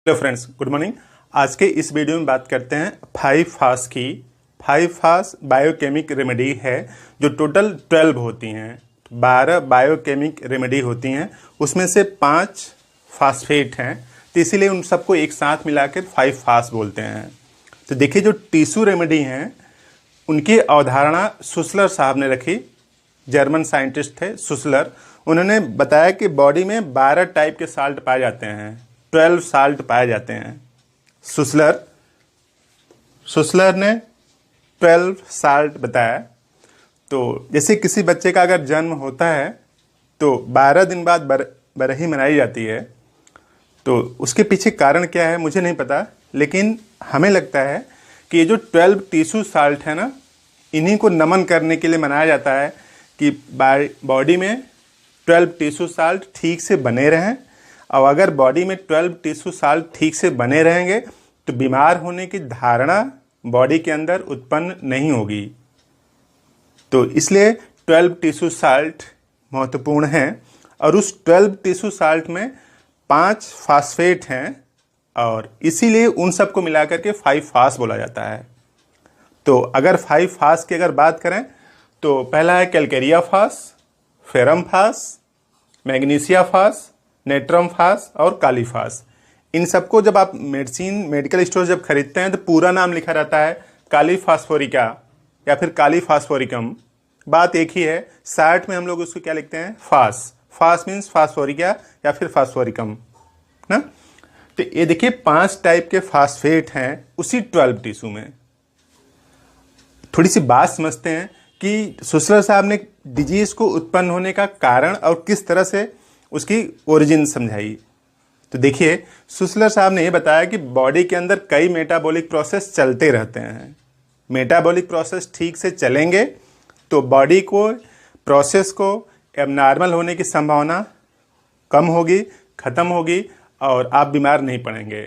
Hello friends, good morning. आज के इस वीडियो में बात करते हैं 5 फास की। 5 फास बायोकेमिक रेमेडी है जो टोटल 12 होती हैं। 12 बायोकेमिक रेमेडी होती हैं, उसमें से 5 फास्फेट हैं, तो इसीलिए उन सबको एक साथ मिलाकर 5 फास बोलते हैं। तो देखिए, जो टिश्यू रेमेडी हैं उनकी अवधारणा सुसलर साहब ने रखी। जर्मन साइंटिस्ट थे सुसलर। उन्होंने बताया कि बॉडी में 12 टाइप के साल्ट पाए जाते हैं, 12 साल्ट पाए जाते हैं। सुसलर ने 12 साल्ट बताया। तो जैसे किसी बच्चे का अगर जन्म होता है तो 12 दिन बाद बरही मनाई जाती है। तो उसके पीछे कारण क्या है मुझे नहीं पता, लेकिन हमें लगता है कि ये जो 12 टिश्यू साल्ट है ना, इन्हीं को नमन करने के लिए मनाया जाता है कि बॉडी में 12 टिश्यू साल्ट ठीक से बने रहें। और अगर बॉडी में 12 टिश्यू साल्ट ठीक से बने रहेंगे तो बीमार होने की धारणा बॉडी के अंदर उत्पन्न नहीं होगी। तो इसलिए 12 टिश्यू साल्ट महत्वपूर्ण हैं। और उस 12 टिश्यू साल्ट में 5 फास्फेट हैं, और इसीलिए उन सबको मिलाकर के 5 फास बोला जाता है। तो अगर 5 फास की अगर बात करें तो पहला है कैलकेरिया फास, फेरम फास, मैग्नीशिया फास, नेट्रम फास और काली फास। इन सबको जब आप मेडिकल स्टोर जब खरीदते हैं तो पूरा नाम लिखा रहता है काली फास्फोरिका या फिर काली फास्फोरिकम। बात एक ही है, शार्ट में हम लोग उसको क्या लिखते हैं, फास। फास मीन्स फास्फोरिका या फिर फास्फोरिकम ना। तो ये देखिए 5 टाइप के फास्फेट हैं उसी 12 टिश्यू में। थोड़ी सी बात समझते हैं कि सुसलर साहब ने डिजीज को उत्पन्न होने का कारण और किस तरह से उसकी ओरिजिन समझाई। तो देखिए, सुसलर साहब ने ये बताया कि बॉडी के अंदर कई मेटाबॉलिक प्रोसेस चलते रहते हैं। मेटाबॉलिक प्रोसेस ठीक से चलेंगे तो बॉडी को प्रोसेस को एबनॉर्मल होने की संभावना कम होगी, खत्म होगी और आप बीमार नहीं पड़ेंगे।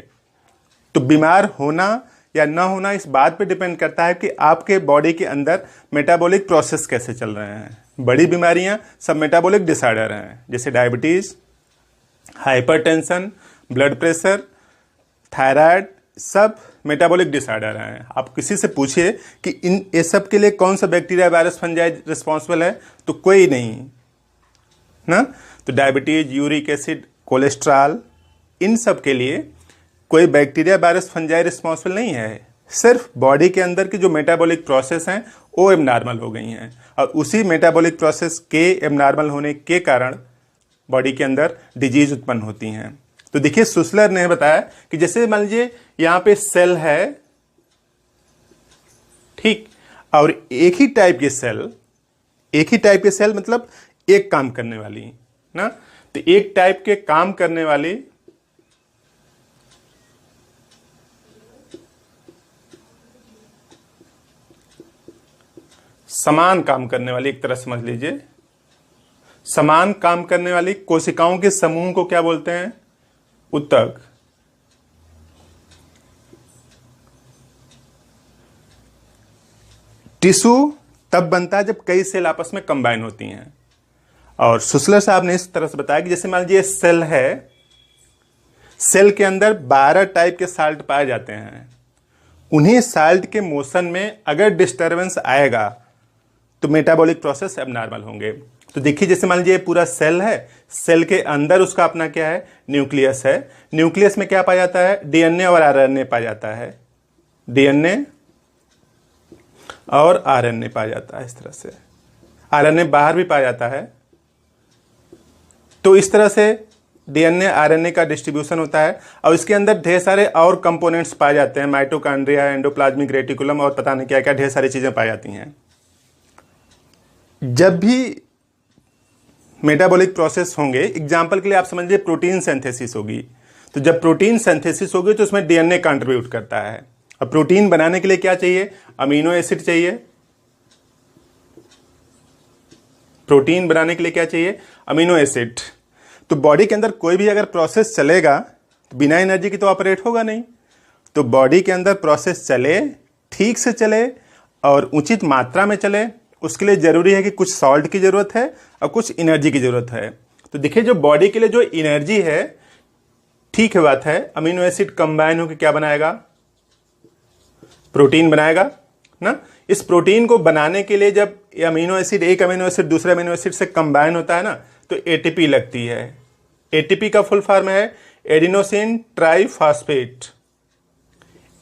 तो बीमार होना या ना होना इस बात पे डिपेंड करता है कि आपके बॉडी के अंदर मेटाबॉलिक प्रोसेस कैसे चल रहे हैं। बड़ी बीमारियां सब मेटाबॉलिक डिसऑर्डर हैं, जैसे diabetes, hypertension, blood pressure, thyroid, सब मेटाबॉलिक डिसऑर्डर हैं। आप किसी से पूछिए कि इन ये सब के लिए कौन सा बैक्टीरिया, वायरस, फंजाई रिस्पॉन्सिबल है, तो कोई नहीं ना। तो डायबिटीज, यूरिक एसिड, कोलेस्ट्रॉल, इन सब के लिए कोई बैक्टीरिया, वायरस, फंजाई रिस्पॉन्सिबल नहीं है। सिर्फ बॉडी के अंदर की जो मेटाबॉलिक प्रोसेस हैं वो एबनॉर्मल हो गई हैं, और उसी मेटाबॉलिक प्रोसेस के एबनॉर्मल होने के कारण बॉडी के अंदर डिजीज उत्पन्न होती हैं। तो देखिए, सुसलर ने बताया कि जैसे मान लीजिए यहाँ पे सेल है, ठीक, और एक ही टाइप के सेल मतलब एक काम करने वाली ना। तो एक टाइप के काम करने वाली समान काम करने वाली, एक तरह समझ लीजिए, समान काम करने वाली कोशिकाओं के समूह को क्या बोलते हैं, ऊतक। टिश्यू तब बनता है जब कई सेल आपस में कंबाइन होती हैं। और सुसलर साहब ने इस तरह से बताया कि जैसे मान लीजिए सेल है, सेल के अंदर 12 टाइप के साल्ट पाए जाते हैं। उन्हीं साल्ट के मोशन में अगर डिस्टरबेंस आएगा तो मेटाबॉलिक प्रोसेस एबनॉर्मल होंगे। तो देखिए, जैसे मान लीजिए पूरा सेल है, सेल के अंदर उसका अपना क्या है, न्यूक्लियस है। न्यूक्लियस में क्या पाया जाता है, डीएनए और आरएनए पाया जाता है। डीएनए और आरएनए पाया जाता है। इस तरह से आरएनए बाहर भी पाया जाता है। तो इस तरह से डीएनए आरएनए का डिस्ट्रीब्यूशन होता है, और इसके अंदर ढेर सारे और कंपोनेंट्स पाए जाते हैं, माइटोकॉन्ड्रिया, एंडोप्लाज्मिक रेटिकुलम और पता नहीं क्या क्या ढेर सारी चीजें पाई जाती हैं। जब भी मेटाबॉलिक प्रोसेस होंगे, एग्जाम्पल के लिए आप समझिए प्रोटीन सिंथेसिस होगी, तो जब प्रोटीन सिंथेसिस होगी तो उसमें डीएनए कंट्रीब्यूट करता है। और प्रोटीन बनाने के लिए क्या चाहिए, अमीनो एसिड चाहिए। प्रोटीन बनाने के लिए क्या चाहिए, अमीनो एसिड। तो बॉडी के अंदर कोई भी अगर प्रोसेस चलेगा तो बिना एनर्जी की तो ऑपरेट होगा नहीं। तो बॉडी के अंदर प्रोसेस चले, ठीक से चले और उचित मात्रा में चले, उसके लिए जरूरी है कि कुछ सॉल्ट की जरूरत है और कुछ एनर्जी की जरूरत है। तो देखिए, जो बॉडी के लिए जो एनर्जी है ठीक है बात है, अमीनो एसिड कंबाइन होकर क्या बनाएगा, प्रोटीन बनाएगा ना। इस प्रोटीन को बनाने के लिए जब ये अमीनो एसिड, एक अमीनो एसिड दूसरे अमीनो एसिड से कंबाइन होता है ना, तो एटीपी लगती है। एटीपी का फुल फॉर्म है एडिनोसिन ट्राइफॉस्फेट।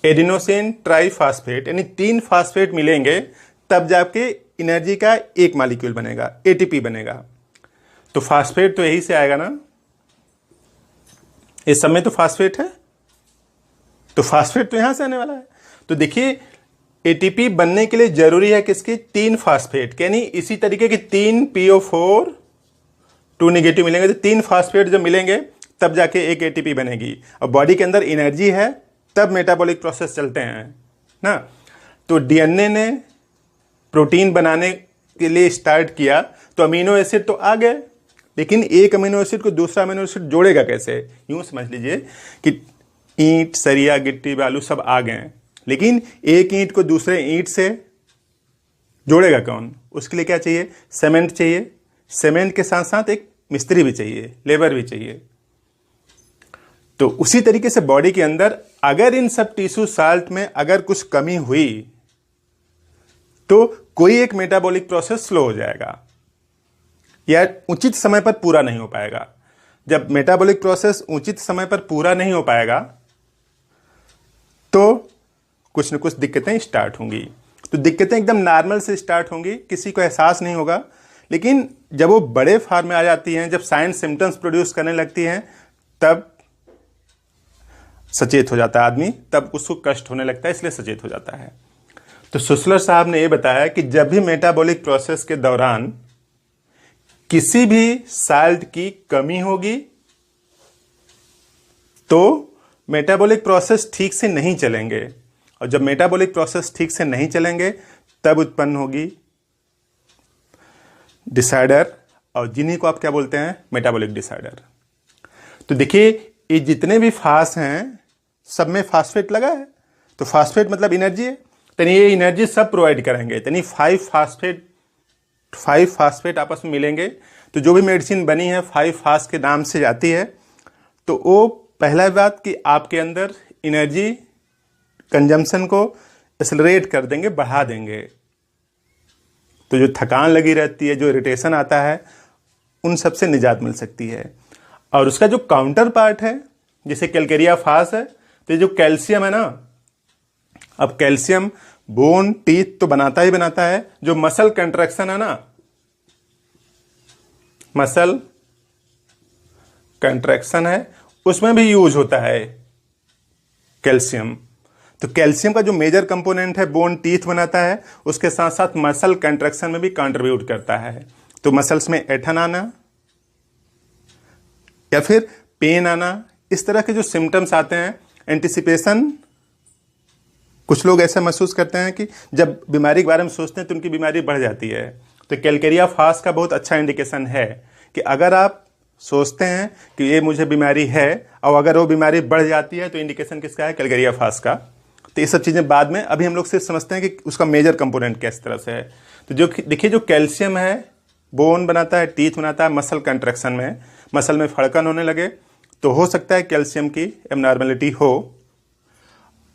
एडिनोसिन ट्राइफॉस्फेट यानी 3 फास्फेट मिलेंगे तब जाके एनर्जी का एक मॉलिक्यूल बनेगा, एटीपी बनेगा। तो फास्फेट तो यही से आएगा ना, इस सब में तो फास्फेट है, तो फास्फेट तो यहां से आने वाला है। तो देखिए एटीपी बनने के लिए जरूरी है किसकी, 3 फास्फेट, यानी इसी तरीके के 3 PO4 2 नेगेटिव मिलेंगे। तो 3 फास्फेट जब मिलेंगे तब जाके एक एटीपी बनेगी। और बॉडी के अंदर एनर्जी है तब मेटाबॉलिक प्रोसेस चलते हैं ना। तो डीएनए ने प्रोटीन बनाने के लिए स्टार्ट किया तो अमीनो एसिड तो आ गए, लेकिन एक अमीनो एसिड को दूसरा अमीनो एसिड जोड़ेगा कैसे। यूं समझ लीजिए कि ईंट, सरिया, गिट्टी, बालू सब आ गए, लेकिन एक ईंट को दूसरे ईंट से जोड़ेगा कौन। उसके लिए क्या चाहिए, सीमेंट चाहिए। सीमेंट के साथ साथ एक मिस्त्री भी चाहिए, लेबर भी चाहिए। तो उसी तरीके से बॉडी के अंदर अगर इन सब टिश्यू साल्ट में अगर कुछ कमी हुई तो कोई एक मेटाबॉलिक प्रोसेस स्लो हो जाएगा या उचित समय पर पूरा नहीं हो पाएगा। जब मेटाबॉलिक प्रोसेस उचित समय पर पूरा नहीं हो पाएगा तो कुछ न कुछ दिक्कतें स्टार्ट होंगी। तो दिक्कतें एकदम नॉर्मल से स्टार्ट होंगी, किसी को एहसास नहीं होगा, लेकिन जब वो बड़े फॉर्म में आ जाती हैं, जब साइन सिम्टम्स प्रोड्यूस करने लगती हैं, तब सचेत हो जाता है आदमी, तब उसको कष्ट होने लगता है, इसलिए सचेत हो जाता है। तो सुसलर साहब ने यह बताया कि जब भी मेटाबॉलिक प्रोसेस के दौरान किसी भी साल्ट की कमी होगी तो मेटाबॉलिक प्रोसेस ठीक से नहीं चलेंगे, और जब मेटाबॉलिक प्रोसेस ठीक से नहीं चलेंगे तब उत्पन्न होगी डिसऑर्डर, और जिन्हीं को आप क्या बोलते हैं, मेटाबॉलिक डिसऑर्डर। तो देखिए ये जितने भी फास्ट हैं सब में फास्फेट लगा है, तो फास्फेट मतलब एनर्जी है, तो ये एनर्जी सब प्रोवाइड करेंगे। यानी 5 फास्फेट आपस में मिलेंगे, तो जो भी मेडिसिन बनी है 5 फास्ट के नाम से जाती है। तो वो पहला बात कि आपके अंदर एनर्जी कंजम्पशन को एक्सेलरेट कर देंगे, बढ़ा देंगे। तो जो थकान लगी रहती है, जो इरिटेशन आता है, उन सब से निजात मिल सकती है। और उसका जो काउंटर पार्ट है, जैसे कैलकेरिया फास्ट है, तो ये जो कैल्शियम है ना, अब कैल्शियम बोन टीथ तो बनाता ही बनाता है, जो मसल कंट्रैक्शन है ना, मसल कंट्रैक्शन है, उसमें भी यूज होता है कैल्शियम। तो कैल्शियम का जो मेजर कंपोनेंट है, बोन टीथ बनाता है, उसके साथ साथ मसल कंट्रैक्शन में भी कंट्रीब्यूट करता है। तो मसल्स में ऐठन आना या फिर पेन आना, इस तरह के जो सिम्टम्स आते हैं, एंटिसिपेशन, कुछ लोग ऐसा महसूस करते हैं कि जब बीमारी के बारे में सोचते हैं तो उनकी बीमारी बढ़ जाती है। तो कैलकेरिया फास्ट का बहुत अच्छा इंडिकेशन है कि अगर आप सोचते हैं कि ये मुझे बीमारी है और अगर वो बीमारी बढ़ जाती है तो इंडिकेशन किसका है, कैलकेरिया फास्ट का। तो ये सब चीज़ें बाद में, अभी हम लोग सिर्फ समझते हैं कि उसका मेजर कंपोनेंट किस तरह से है। तो जो देखिए जो कैल्शियम है, बोन बनाता है, टीथ बनाता है, मसल कंट्रैक्शन में, मसल में फड़कन होने लगे तो हो सकता है कैल्शियम की एबनॉर्मलिटी हो।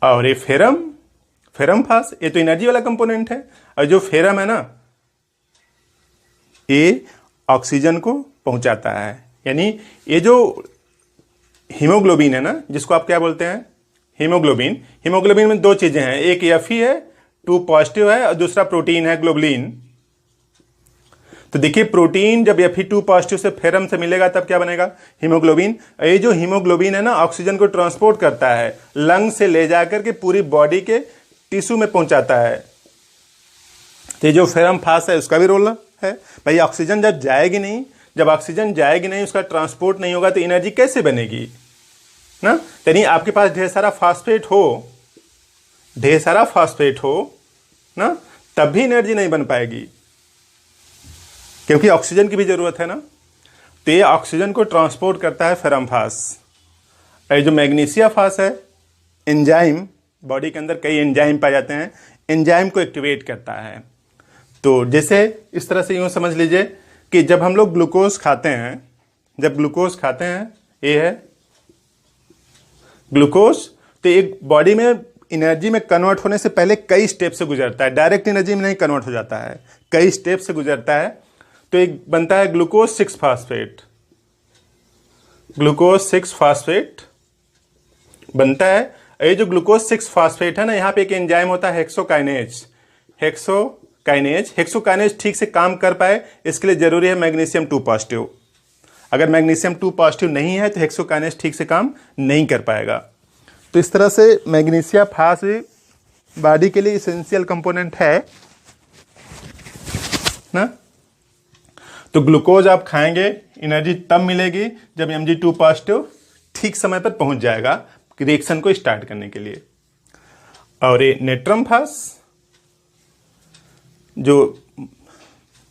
और ये फेरम फास्ट, ये तो एनर्जी वाला कंपोनेंट है, और जो फेरम है ना, ये ऑक्सीजन को पहुंचाता है। यानी ये जो हीमोग्लोबिन है ना, जिसको आप क्या बोलते हैं, हीमोग्लोबिन में 2 चीजें हैं, एक Fe है, 2 पॉजिटिव है, और दूसरा प्रोटीन है ग्लोबुलिन। तो देखिए प्रोटीन जब Fe2 पॉजिटिव से फेरम से मिलेगा तब क्या बनेगा, हीमोग्लोबिन। ये जो हीमोग्लोबिन है ना, ऑक्सीजन को ट्रांसपोर्ट करता है, लंग से ले जाकर के पूरी बॉडी के टिश्यू में पहुंचाता है। तो ये जो फेरम फास्ट है उसका भी रोल है भाई। ऑक्सीजन जब जाएगी नहीं, उसका ट्रांसपोर्ट नहीं होगा तो एनर्जी कैसे बनेगी ना। यानी आपके पास ढेर सारा फास्फेट हो ना, तब भी एनर्जी नहीं बन पाएगी, क्योंकि ऑक्सीजन की भी जरूरत है ना। तो ये ऑक्सीजन को ट्रांसपोर्ट करता है फेरम फास्ट। ये जो मैग्नीशिया फास्ट है, एंजाइम, बॉडी के अंदर कई एंजाइम पाए जाते हैं, एंजाइम को एक्टिवेट करता है। तो जैसे इस तरह से यूँ समझ लीजिए कि जब हम लोग ग्लूकोज खाते हैं, ये है ग्लूकोज तो एक बॉडी में एनर्जी में कन्वर्ट होने से पहले कई स्टेप से गुजरता है, डायरेक्ट एनर्जी में नहीं कन्वर्ट हो जाता है, कई स्टेप से गुजरता है। तो एक बनता है ग्लूकोज 6 फास्फेट, ग्लूकोज 6 फास्फेट बनता है। ये जो ग्लूकोज 6 फास्फेट है ना, यहाँ पे एक एंजाइम होता है हेक्सोकाइनेज, हेक्सोकाइनेज ठीक से काम कर पाए इसके लिए जरूरी है मैग्नीशियम 2 पॉजिटिव। अगर मैग्नीशियम 2 पॉजिटिव नहीं है तो हेक्सोकाइनेज ठीक से काम नहीं कर पाएगा। तो इस तरह से मैग्नीशिया फास्फेट बॉडी के लिए इसेंशियल कंपोनेंट है ना। तो ग्लूकोज आप खाएंगे, एनर्जी तब मिलेगी जब Mg2 पॉजिटिव ठीक समय पर पहुंच जाएगा रिएक्शन को स्टार्ट करने के लिए। और ये नेट्रम फास, जो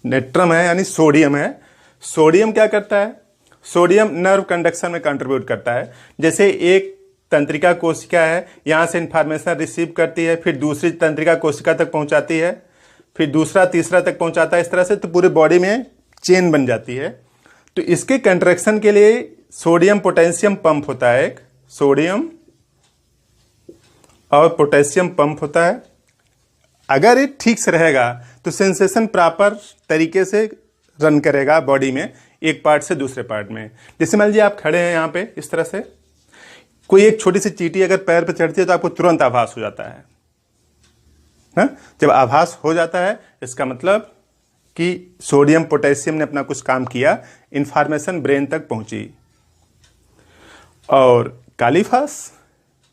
नेट्रम है यानी सोडियम है, सोडियम क्या करता है? सोडियम नर्व कंडक्शन में कंट्रीब्यूट करता है। जैसे एक तंत्रिका कोशिका है, यहाँ से इंफॉर्मेशन रिसीव करती है, फिर दूसरी तंत्रिका कोशिका तक पहुँचाती है, फिर दूसरा तीसरा तक पहुँचाता है, इस तरह से तो पूरे बॉडी में चेन बन जाती है। तो इसके कंट्रैक्शन के लिए सोडियम पोटेशियम पंप होता है, एक सोडियम और पोटेशियम पंप होता है। अगर ये ठीक से रहेगा तो सेंसेशन प्रॉपर तरीके से रन करेगा बॉडी में, एक पार्ट से दूसरे पार्ट में। जैसे मान लीजिए आप खड़े हैं यहाँ पे इस तरह से, कोई एक छोटी सी चींटी अगर पैर पे चढ़ती है तो आपको तुरंत आभास हो जाता है ना? जब आभास हो जाता है इसका मतलब कि सोडियम पोटेशियम ने अपना कुछ काम किया, इंफॉर्मेशन ब्रेन तक पहुंची। और कालीफास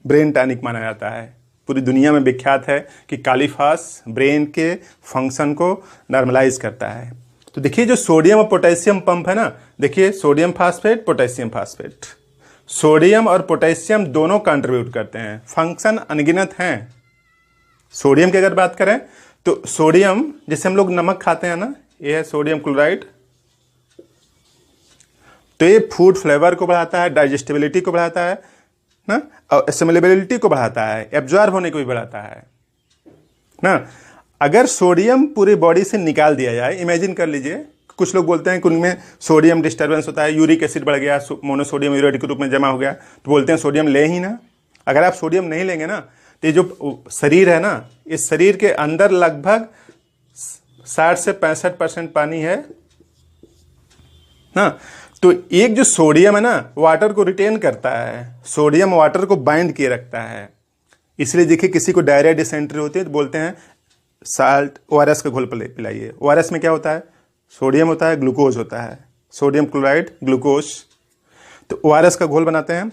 ब्रेन टॉनिक माना जाता है, पूरी दुनिया में विख्यात है कि कालीफास ब्रेन के फंक्शन को नॉर्मलाइज करता है। तो देखिए जो सोडियम और पोटेशियम पंप है ना, देखिए sodium phosphate, potassium phosphate, sodium और पोटेशियम दोनों कंट्रीब्यूट करते हैं, फंक्शन अनगिनत हैं। सोडियम की अगर बात करें तो सोडियम, जैसे हम लोग नमक खाते हैं ना, ये है सोडियम क्लोराइड, तो ये फूड फ्लेवर को बढ़ाता है, डाइजेस्टिबिलिटी को बढ़ाता है ना, और एसिमिलेबिलिटी को बढ़ाता है, एब्जॉर्ब होने को भी बढ़ाता है ना। अगर सोडियम पूरी बॉडी से निकाल दिया जाए, इमेजिन कर लीजिए, कुछ लोग बोलते हैं कि उनमें सोडियम डिस्टर्बेंस होता है, यूरिक एसिड बढ़ गया, मोनोसोडियम यूरेट के रूप में जमा हो गया, तो बोलते हैं सोडियम ले ही ना। अगर आप सोडियम नहीं लेंगे ना तो ये जो शरीर है ना, इस शरीर के अंदर लगभग 60 से 65% पानी है ना। तो एक जो सोडियम है ना, वाटर को रिटेन करता है, सोडियम वाटर को बाइंड किए रखता है। इसलिए देखिए किसी को डायरिया डिसेंट्री होती है तो बोलते हैं साल्ट ORS का घोल पिलाइए। ORS में क्या होता है? सोडियम होता है, ग्लूकोज होता है, सोडियम क्लोराइड ग्लूकोज, तो ORS का घोल बनाते हैं।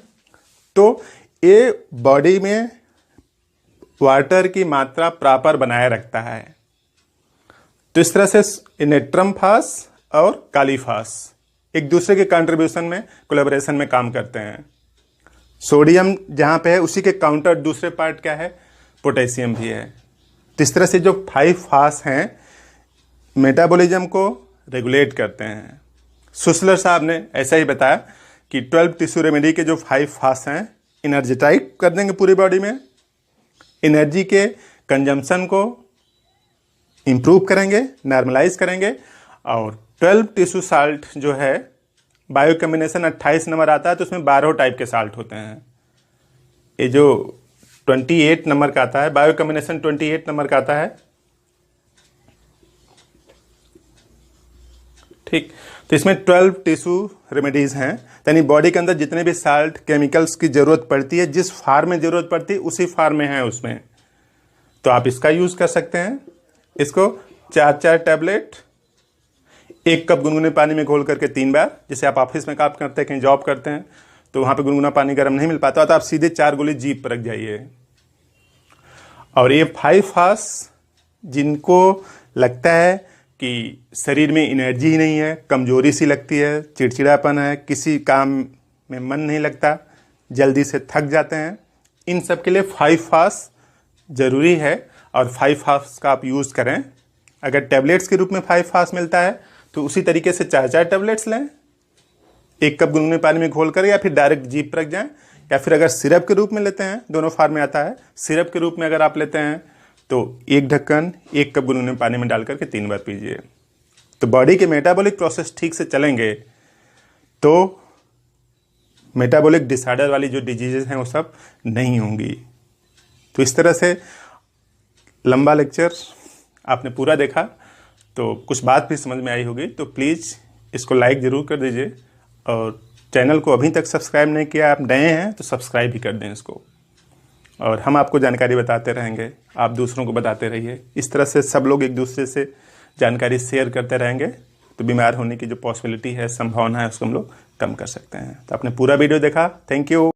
तो ये बॉडी में वाटर की मात्रा प्रॉपर बनाए रखता है। तो इस तरह से नेट्रम फास और कालीफास एक दूसरे के कंट्रीब्यूशन में, कोलैबोरेशन में काम करते हैं। सोडियम जहाँ पे है उसी के काउंटर दूसरे पार्ट क्या है? पोटेशियम भी है। तो इस तरह से जो 5 फास हैं मेटाबॉलिज्म को रेगुलेट करते हैं। सुसलर साहब ने ऐसा ही बताया कि 12 टिश्यू रेमेडी के जो 5 फास हैं एनर्जेटाइज कर देंगे पूरी बॉडी में, एनर्जी के कंजम्पशन को इम्प्रूव करेंगे, नॉर्मलाइज करेंगे। और 12 टिश्यू साल्ट जो है, बायो कम्बिनेशन 28 नंबर आता है तो उसमें 12 टाइप के साल्ट होते हैं। ये जो 28 नंबर का आता है, बायो कम्बिनेशन 28 नंबर का आता है, ठीक। तो इसमें 12 टिश्यू रेमेडीज हैं, यानी बॉडी के अंदर जितने भी साल्ट केमिकल्स की जरूरत पड़ती है, जिस फार्म में जरूरत पड़ती है उसी फार्म में है उसमें। तो आप इसका यूज कर सकते हैं। इसको 4 टैबलेट 1 कप गुनगुने पानी में घोल करके 3 बार, जैसे आप ऑफिस में काम करते हैं, कहीं जॉब करते हैं तो वहाँ पे गुनगुना पानी गर्म नहीं मिल पाता, तो आप सीधे 4 गोली जीभ पर रख जाइए। और ये 5 फास जिनको लगता है कि शरीर में एनर्जी ही नहीं है, कमजोरी सी लगती है, चिड़चिड़ापन है, किसी काम में मन नहीं लगता, जल्दी से थक जाते हैं, इन सब के लिए 5 फास ज़रूरी है। और 5 फास का आप यूज़ करें। अगर टैबलेट्स के रूप में 5 फास मिलता है तो उसी तरीके से 4 टैबलेट्स लें, 1 कप गुनगुने पानी में घोल कर, या फिर डायरेक्ट जीभ पर रख जाएं, या फिर अगर सिरप के रूप में लेते हैं, दोनों फार्म में आता है, सिरप के रूप में अगर आप लेते हैं तो 1 ढक्कन 1 कप गुनगुने पानी में डाल करके 3 बार पीजिए। तो बॉडी के मेटाबॉलिक प्रोसेस ठीक से चलेंगे तो मेटाबॉलिक डिसऑर्डर वाली जो डिजीजेज हैं वो सब नहीं होंगी। तो इस तरह से लंबा लेक्चर आपने पूरा देखा, तो कुछ बात भी समझ में आई होगी। तो प्लीज़ इसको लाइक ज़रूर कर दीजिए, और चैनल को अभी तक सब्सक्राइब नहीं किया, आप नए हैं तो सब्सक्राइब भी कर दें इसको। और हम आपको जानकारी बताते रहेंगे, आप दूसरों को बताते रहिए। इस तरह से सब लोग एक दूसरे से जानकारी शेयर करते रहेंगे, तो बीमार होने की जो पॉसिबिलिटी है, संभावना है, उसको हम लोग कम कर सकते हैं। तो आपने पूरा वीडियो देखा, थैंक यू।